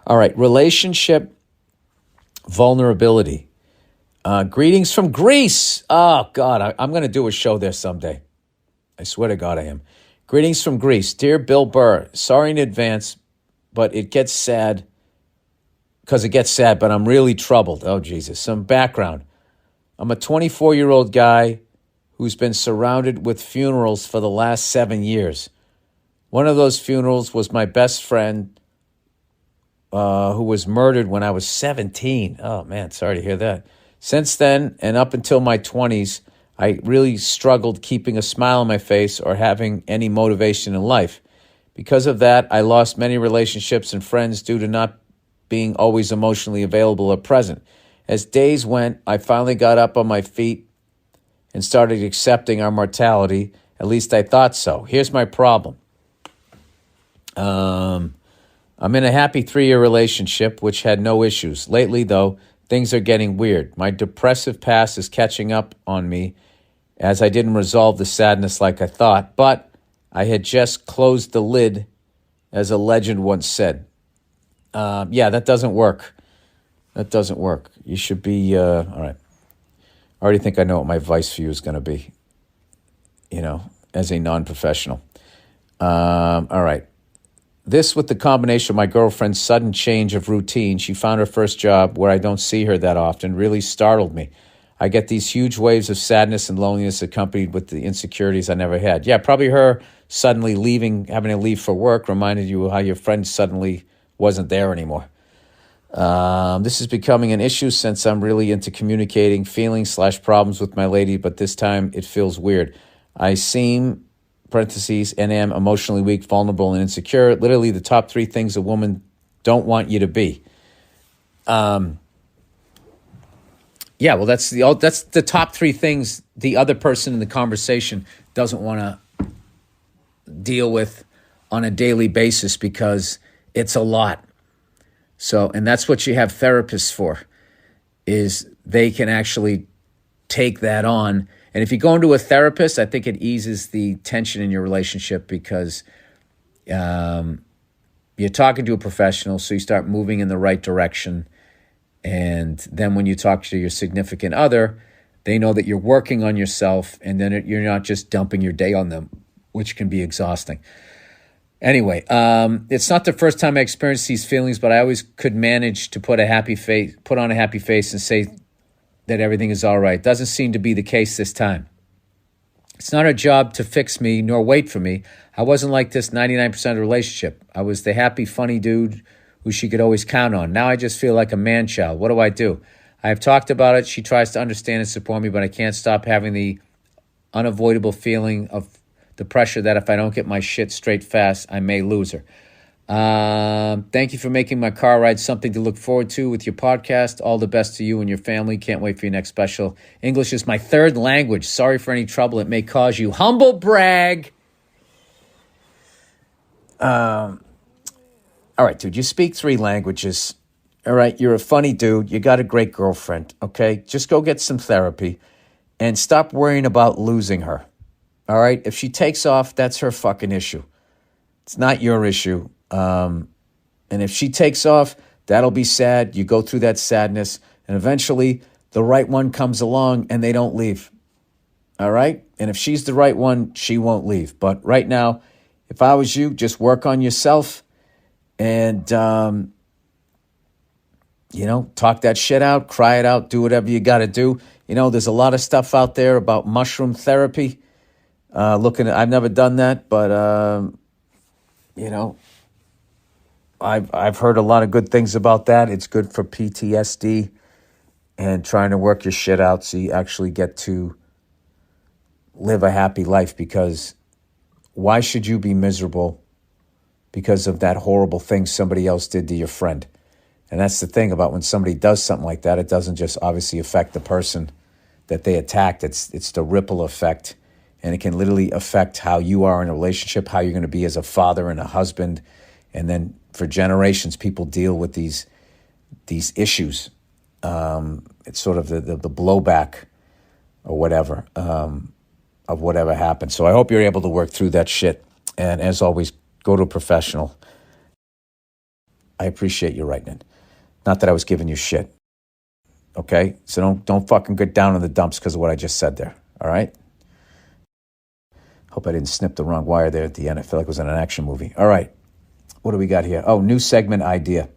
All right, relationship vulnerability. Greetings from Greece. Oh, God, I'm going to do a show there someday. I swear to God I am. Greetings from Greece. Dear Bill Burr, sorry in advance, but it gets sad but I'm really troubled. Oh, Jesus. Some background. I'm a 24-year-old guy who's been surrounded with funerals for the last 7 years. One of those funerals was my best friend who was murdered when I was 17. Oh, man, sorry to hear that. Since then, and up until my 20s, I really struggled keeping a smile on my face or having any motivation in life. Because of that, I lost many relationships and friends due to not being always emotionally available or present. As days went, I finally got up on my feet and started accepting our mortality. At least I thought so. Here's my problem. I'm in a happy 3-year relationship, which had no issues. Lately, though, things are getting weird. My depressive past is catching up on me as I didn't resolve the sadness like I thought, but I had just closed the lid, as a legend once said. That doesn't work. That doesn't work. You should be, all right. I already think I know what my advice for you is going to be, as a non-professional. All right. This with the combination of my girlfriend's sudden change of routine. She found her first job where I don't see her that often, really startled me. I get these huge waves of sadness and loneliness accompanied with the insecurities I never had. Yeah, probably her suddenly having to leave for work reminded you how your friend suddenly wasn't there anymore. This is becoming an issue since I'm really into communicating feelings/problems with my lady, but this time it feels weird. I seem, parentheses, and am emotionally weak, vulnerable, and insecure. Literally the top 3 things a woman don't want you to be. That's the top 3 things the other person in the conversation doesn't want to deal with on a daily basis because it's a lot. So, and that's what you have therapists for, is they can actually take that on. And if you go into a therapist, I think it eases the tension in your relationship because you're talking to a professional, so you start moving in the right direction. And then when you talk to your significant other, they know that you're working on yourself, and then you're not just dumping your day on them, which can be exhausting. Anyway, it's not the first time I experienced these feelings, but I always could manage to put on a happy face and say that everything is all right. Doesn't seem to be the case this time. It's not her job to fix me nor wait for me. I wasn't like this 99% of the relationship. I was the happy, funny dude who she could always count on. Now I just feel like a man-child. What do I do? I have talked about it. She tries to understand and support me, but I can't stop having the unavoidable feeling of the pressure that if I don't get my shit straight fast, I may lose her. Thank you for making my car ride something to look forward to with your podcast. All the best to you and your family. Can't wait for your next special. English is my 3rd language. Sorry for any trouble it may cause you. Humble brag. All right, dude, you speak 3 languages. All right, you're a funny dude. You got a great girlfriend, okay? Just go get some therapy and stop worrying about losing her. All right? If she takes off, that's her fucking issue. It's not your issue. And if she takes off, that'll be sad. You go through that sadness, and eventually the right one comes along and they don't leave. All right? And if she's the right one, she won't leave. But right now, if I was you, just work on yourself and, talk that shit out, cry it out, do whatever you got to do. There's a lot of stuff out there about mushroom therapy. I've never done that, but, I've heard a lot of good things about that. It's good for PTSD and trying to work your shit out so you actually get to live a happy life, because why should you be miserable because of that horrible thing somebody else did to your friend? And that's the thing about when somebody does something like that, it doesn't just obviously affect the person that they attacked. It's the ripple effect, and it can literally affect how you are in a relationship, how you're going to be as a father and a husband. And then for generations, people deal with these issues. It's sort of the blowback or whatever of whatever happened. So I hope you're able to work through that shit. And as always, go to a professional. I appreciate you writing it. Not that I was giving you shit. Okay? So don't fucking get down in the dumps because of what I just said there. All right? Hope I didn't snip the wrong wire there at the end. I feel like it was in an action movie. All right. What do we got here? Oh, new segment idea.